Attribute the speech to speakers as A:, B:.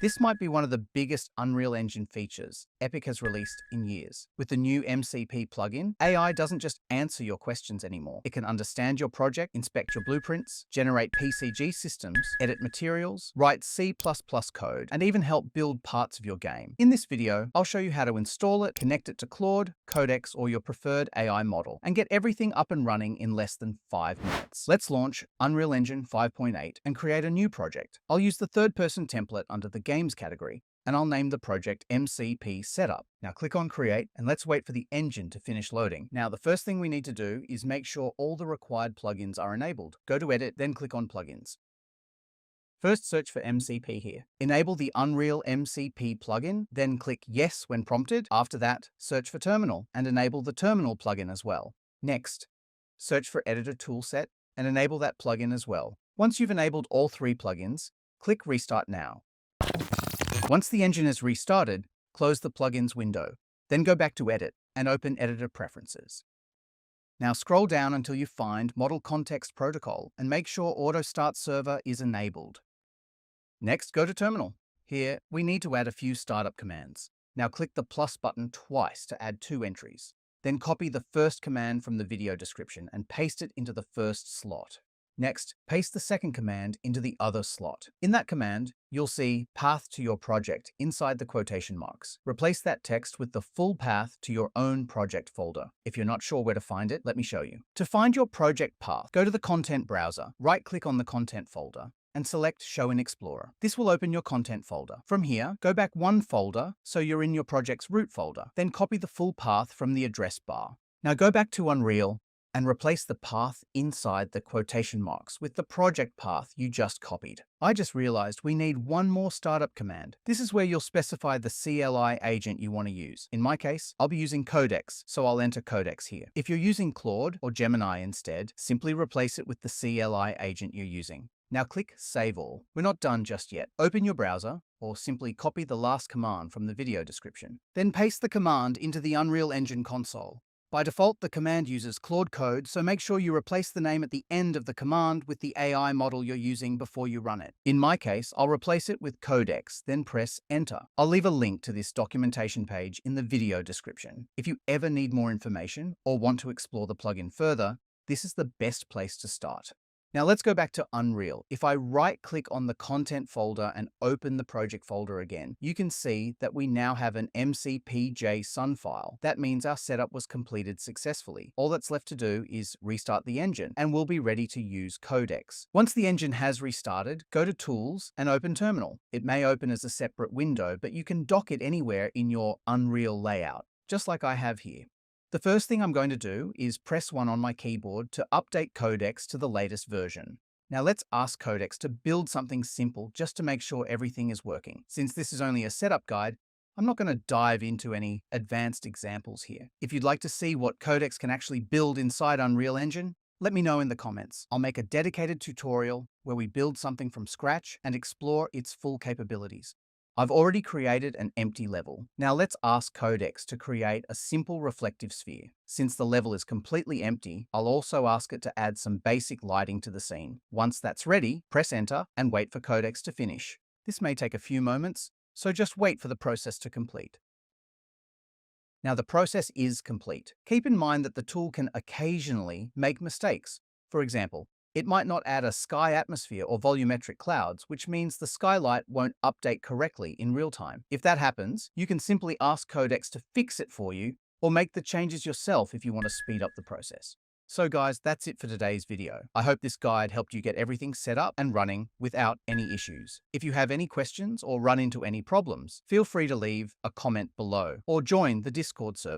A: This might be one of the biggest Unreal Engine features Epic has released in years. With the new MCP plugin, AI doesn't just answer your questions anymore. It can understand your project, inspect your blueprints, generate PCG systems, edit materials, write C++ code, and even help build parts of your game. In this video, I'll show you how to install it, connect it to Claude, Codex, or your preferred AI model, and get everything up and running in less than 5 minutes. Let's launch Unreal Engine 5.8 and create a new project. I'll use the third-person template under the Games category, and I'll name the project MCP Setup. Now click on Create, and let's wait for the engine to finish loading. Now the first thing we need to do is make sure all the required plugins are enabled. Go to Edit, then click on Plugins. First, search for MCP here. Enable the Unreal MCP plugin, then click Yes when prompted. After that, search for Terminal and enable the Terminal plugin as well. Next, search for Editor Toolset and enable that plugin as well. Once you've enabled all 3 plugins, click Restart Now. Once the engine is restarted, close the Plugins window. Then go back to Edit and open Editor Preferences. Now scroll down until you find Model Context Protocol and make sure Auto Start Server is enabled. Next, go to Terminal. Here, we need to add a few startup commands. Now click the plus button twice to add 2 entries. Then copy the first command from the video description and paste it into the first slot. Next, paste the second command into the other slot. In that command, you'll see Path to your project inside the quotation marks. Replace that text with the full path to your own project folder. If you're not sure where to find it, let me show you. To find your project path, go to the Content browser, right-click on the Content folder, and select Show in Explorer. This will open your content folder. From here, go back 1 folder so you're in your project's root folder. Then copy the full path from the address bar. Now go back to Unreal and replace the path inside the quotation marks with the project path you just copied. I just realized we need one more startup command. This is where you'll specify the CLI agent you want to use. In my case, I'll be using Codex, so I'll enter Codex here. If you're using Claude or Gemini instead, simply replace it with the CLI agent you're using. Now click Save All. We're not done just yet. Open your browser, or simply copy the last command from the video description. Then paste the command into the Unreal Engine console. By default, the command uses Claude Code, so make sure you replace the name at the end of the command with the AI model you're using before you run it. In my case, I'll replace it with Codex, then press Enter. I'll leave a link to this documentation page in the video description. If you ever need more information or want to explore the plugin further, this is the best place to start. Now let's go back to Unreal. If I right-click on the content folder and open the project folder again, you can see that we now have an MCP.json file. That means our setup was completed successfully. All that's left to do is restart the engine, and we'll be ready to use Codex. Once the engine has restarted, go to Tools and open Terminal. It may open as a separate window, but you can dock it anywhere in your Unreal layout, just like I have here. The first thing I'm going to do is press 1 on my keyboard to update Codex to the latest version. Now let's ask Codex to build something simple just to make sure everything is working. Since this is only a setup guide, I'm not going to dive into any advanced examples here. If you'd like to see what Codex can actually build inside Unreal Engine, let me know in the comments. I'll make a dedicated tutorial where we build something from scratch and explore its full capabilities. I've already created an empty level. Now let's ask Codex to create a simple reflective sphere. Since the level is completely empty, I'll also ask it to add some basic lighting to the scene. Once that's ready, press Enter and wait for Codex to finish. This may take a few moments, so just wait for the process to complete. Now the process is complete. Keep in mind that the tool can occasionally make mistakes. For example, it might not add a sky atmosphere or volumetric clouds, which means the skylight won't update correctly in real time. If that happens, you can simply ask Codex to fix it for you or make the changes yourself if you want to speed up the process. So guys, that's it for today's video. I hope this guide helped you get everything set up and running without any issues. If you have any questions or run into any problems, feel free to leave a comment below or join the Discord server.